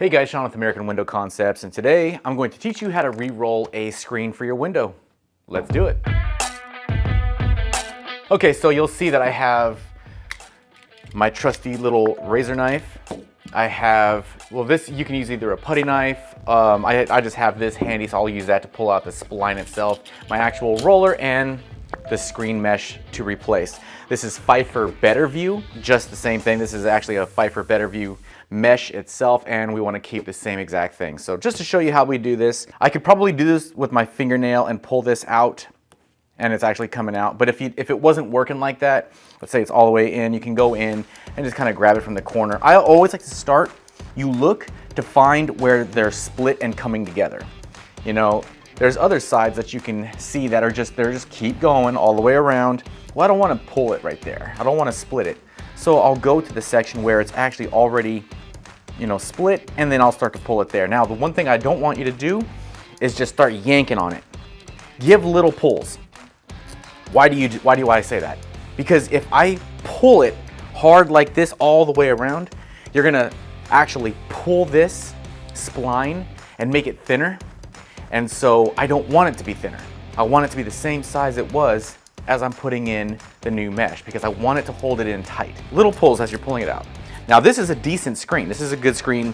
Hey guys, Sean with American Window Concepts, and today I'm going to teach you how to re-roll a screen for your window. Let's do it. Okay, so you'll see that I have my trusty little razor knife. I have, well, this, you can use either a putty knife. I just have this handy, so I'll use that to pull out the spline itself, my actual roller, and the screen mesh to replace. This is Pfeiffer Better View, just the same thing. This is actually a Pfeiffer Better View mesh itself, and we want to keep the same exact thing. So just to show you how we do this, I could probably do this with my fingernail and pull this out, and it's actually coming out. But if it wasn't working like that, let's say it's all the way in, you can go in and just kind of grab it from the corner. I always like to start, you look to find where they're split and coming together. You know, there's other sides that you can see that are just, they're just keep going all the way around. Well, I don't want to pull it right there. I don't want to split it. So I'll go to the section where it's actually already, you know, split, and then I'll start to pull it there. Now, the one thing I don't want you to do is just start yanking on it. Give little pulls. Why do I say that? Because if I pull it hard like this all the way around, you're gonna actually pull this spline and make it thinner. And so I don't want it to be thinner. I want it to be the same size it was as I'm putting in the new mesh, because I want it to hold it in tight. Little pulls as you're pulling it out. Now this is a decent screen. This is a good screen.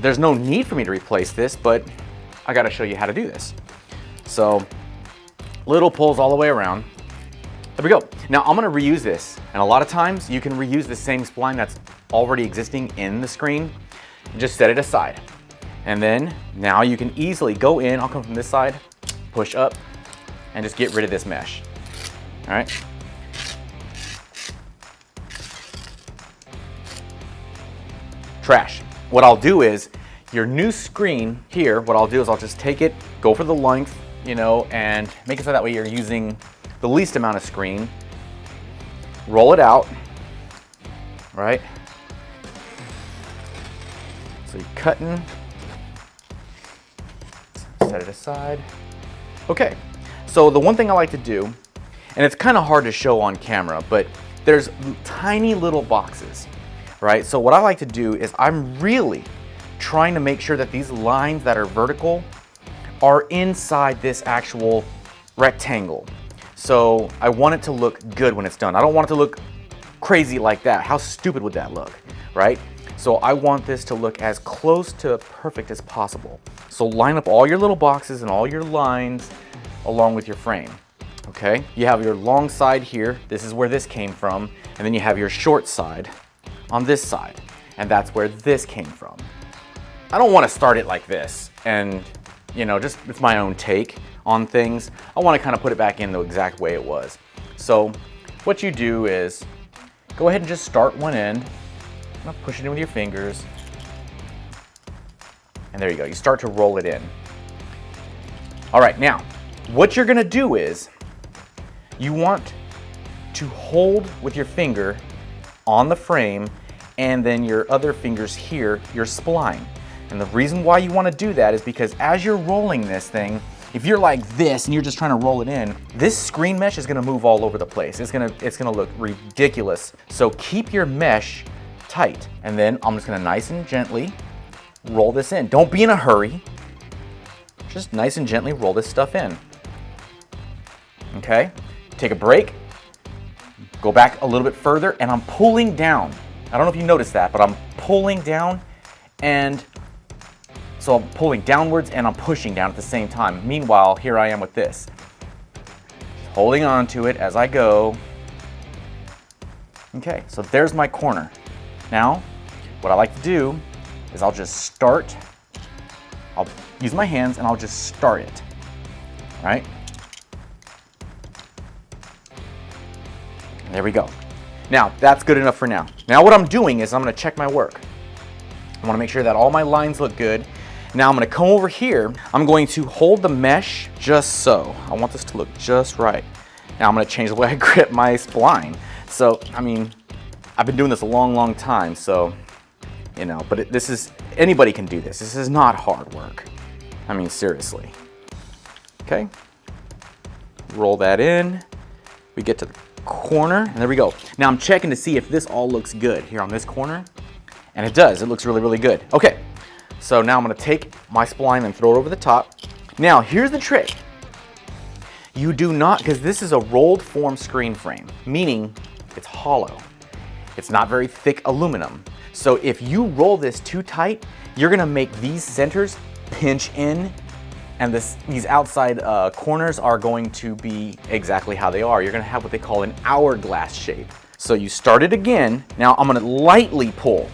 There's no need for me to replace this, but I gotta show you how to do this. So little pulls all the way around. There we go. Now I'm gonna reuse this. And a lot of times you can reuse the same spline that's already existing in the screen. Just set it aside. And then now you can easily go in, I'll come from this side, push up, and just get rid of this mesh. All right. Trash. What I'll do is, your new screen here, what I'll do is I'll just take it, go for the length, you know, and make it so that way you're using the least amount of screen. Roll it out, right? So you're cutting, set it aside. Okay, so the one thing I like to do, and it's kind of hard to show on camera, but there's tiny little boxes, right? So what I like to do is I'm really trying to make sure that these lines that are vertical are inside this actual rectangle. So I want it to look good when it's done. I don't want it to look crazy like that. How stupid would that look, right? So I want this to look as close to perfect as possible. So line up all your little boxes and all your lines along with your frame, okay? You have your long side here. This is where this came from. And then you have your short side on this side. And that's where this came from. I don't want to start it like this and, you know, just it's my own take on things. I want to kind of put it back in the exact way it was. So what you do is go ahead and just start one end. Push it in with your fingers. And there you go. You start to roll it in. All right, now, what you're gonna do is you want to hold with your finger on the frame and then your other fingers here, your spline. And the reason why you wanna do that is because as you're rolling this thing, if you're like this and you're just trying to roll it in, this screen mesh is gonna move all over the place. It's gonna look ridiculous. So keep your mesh tight. And then I'm just gonna nice and gently roll this in. Don't be in a hurry. Just nice and gently roll this stuff in. Okay, take a break, go back a little bit further, and I'm pulling down. I don't know if you noticed that, but I'm pulling down, and so I'm pulling downwards and I'm pushing down at the same time. Meanwhile, here I am with this. Holding on to it as I go. Okay, so there's my corner. Now, what I like to do is I'll just start, I'll use my hands and I'll just start it, right? And there we go. Now, that's good enough for now. Now what I'm doing is I'm gonna check my work. I wanna make sure that all my lines look good. Now I'm gonna come over here. I'm going to hold the mesh just so. I want this to look just right. Now I'm gonna change the way I grip my spline. So, I mean, I've been doing this a long, long time, so, you know, but this is, anybody can do this. This is not hard work. I mean, seriously. Okay, roll that in. We get to the corner, and there we go. Now I'm checking to see if this all looks good here on this corner, and it does. It looks really, really good. Okay, So now I'm gonna take my spline and throw it over the top. Now, here's the trick. You do not, because this is a rolled form screen frame, meaning it's hollow. It's not very thick aluminum. So if you roll this too tight, you're gonna make these centers pinch in, and these outside corners are going to be exactly how they are. You're gonna have what they call an hourglass shape. So you start it again. Now I'm gonna lightly pull,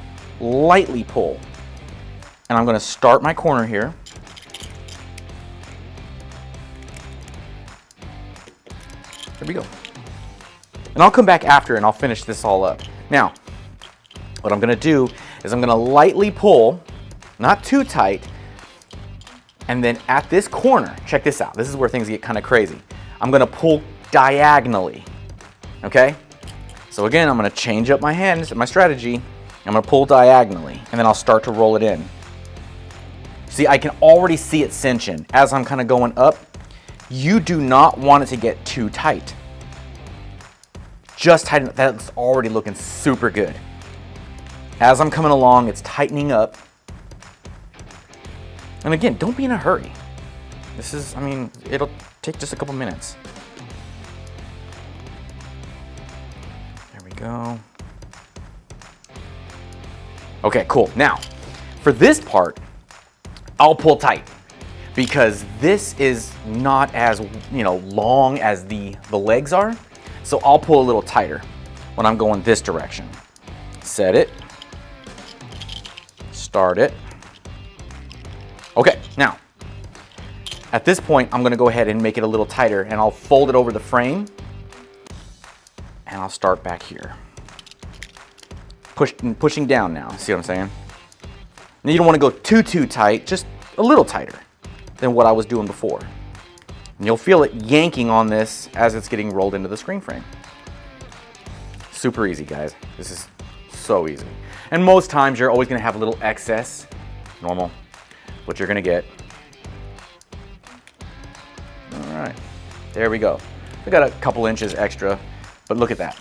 and I'm gonna start my corner here. There we go. And I'll come back after and I'll finish this all up. Now, what I'm gonna do is I'm gonna lightly pull, not too tight, and then at this corner, check this out. This is where things get kind of crazy. I'm gonna pull diagonally, okay? So again, I'm gonna change up my hands, my strategy. I'm gonna pull diagonally, and then I'll start to roll it in. See, I can already see it cinch in as I'm kind of going up. You do not want it to get too tight. Just tighten it. That's already looking super good. As I'm coming along, it's tightening up. And again, don't be in a hurry. This is, I mean, it'll take just a couple minutes. There we go. Okay, cool. Now, for this part, I'll pull tight because this is not as, long as the legs are. So I'll pull a little tighter when I'm going this direction. Set it. Start it. Okay, now, at this point, I'm gonna go ahead and make it a little tighter, and I'll fold it over the frame, and I'll start back here. Pushing down now, see what I'm saying? And you don't wanna go too tight, just a little tighter than what I was doing before. And you'll feel it yanking on this as it's getting rolled into the screen frame. Super easy, guys. This is so easy. And most times you're always gonna have a little excess, normal. What you're gonna get. All right, there we go. We got a couple inches extra, but look at that.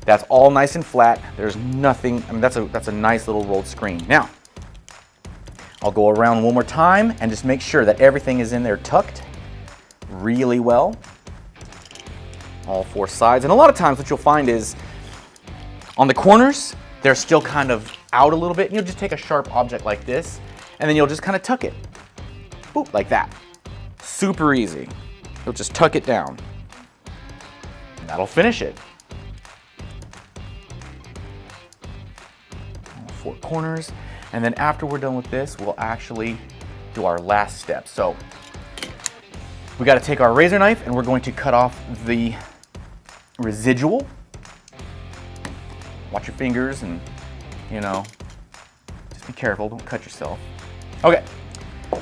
That's all nice and flat. There's nothing, I mean, that's a nice little rolled screen. Now, I'll go around one more time and just make sure that everything is in there tucked really well. All four sides. And a lot of times what you'll find is on the corners, they're still kind of out a little bit. And you'll just take a sharp object like this, and then you'll just kind of tuck it. Boop, like that. Super easy. You'll just tuck it down. And that'll finish it. All four corners. And then after we're done with this, we'll actually do our last step. So we got to take our razor knife and we're going to cut off the residual. Watch your fingers and, just be careful, don't cut yourself. Okay,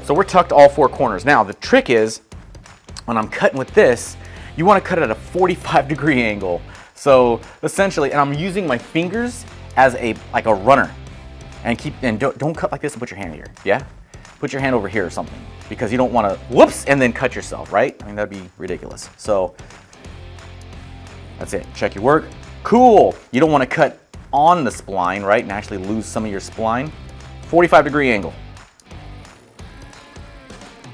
so we're tucked all four corners. Now, the trick is, when I'm cutting with this, you want to cut it at a 45-degree angle. So essentially, and I'm using my fingers as like a runner. And don't cut like this and put your hand here, yeah? Put your hand over here or something, because you don't want to, whoops, and then cut yourself, right? I mean, that'd be ridiculous. So that's it, check your work. Cool, you don't want to cut on the spline, right, and actually lose some of your spline. 45-degree angle.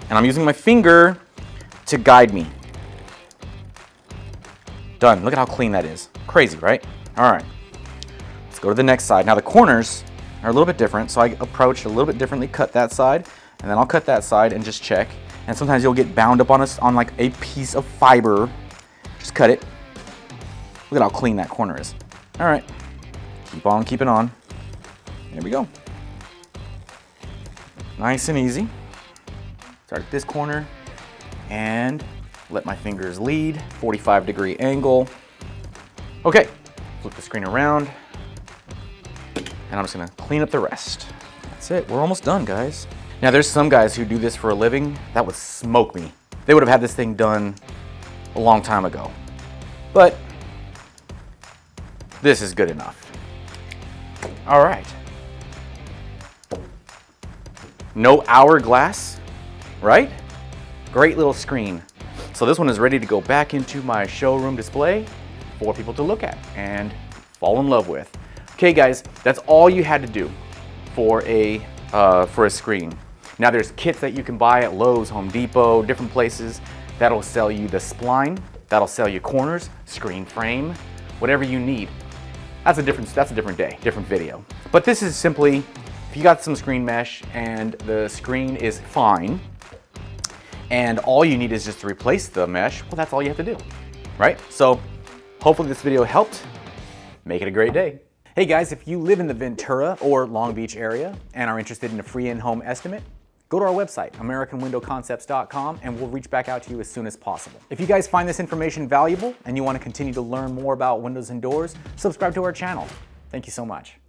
And I'm using my finger to guide me. Done. Look at how clean that is. Crazy, right? All right. Let's go to the next side. Now the corners are a little bit different, so I approach a little bit differently, cut that side, and then I'll cut that side and just check. And sometimes you'll get bound up on like a piece of fiber. Just cut it. Look at how clean that corner is. All right. Keep on keeping on. There we go. Nice and easy. Start at this corner and let my fingers lead. 45-degree angle. Okay, flip the screen around. And I'm just gonna clean up the rest. That's it, we're almost done, guys. Now there's some guys who do this for a living, that would smoke me. They would have had this thing done a long time ago. But this is good enough. All right. No hourglass, right? Great little screen. So this one is ready to go back into my showroom display for people to look at and fall in love with. Okay guys, that's all you had to do for a for a screen. Now there's kits that you can buy at Lowe's, Home Depot, different places that'll sell you the spline, that'll sell you corners, screen frame, whatever you need. That's a different day, different video. But this is simply, if you got some screen mesh and the screen is fine, and all you need is just to replace the mesh, well, that's all you have to do, right? So hopefully this video helped. Make it a great day. Hey guys, if you live in the Ventura or Long Beach area and are interested in a free in-home estimate, go to our website, AmericanWindowConcepts.com, and we'll reach back out to you as soon as possible. If you guys find this information valuable and you want to continue to learn more about windows and doors, subscribe to our channel. Thank you so much.